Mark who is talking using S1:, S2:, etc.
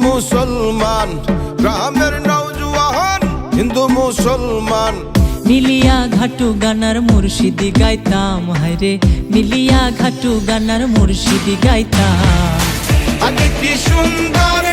S1: মুসলমান, গ্রামের নওজোয়ান হিন্দু মুসলমান।
S2: মিলিয়া ঘাটু গানার মুর্শিদি গাইতাম, হায়রে মিলিয়া ঘাটু গানার মুর্শিদি গাইতাম।
S1: আগে কি সুন্দর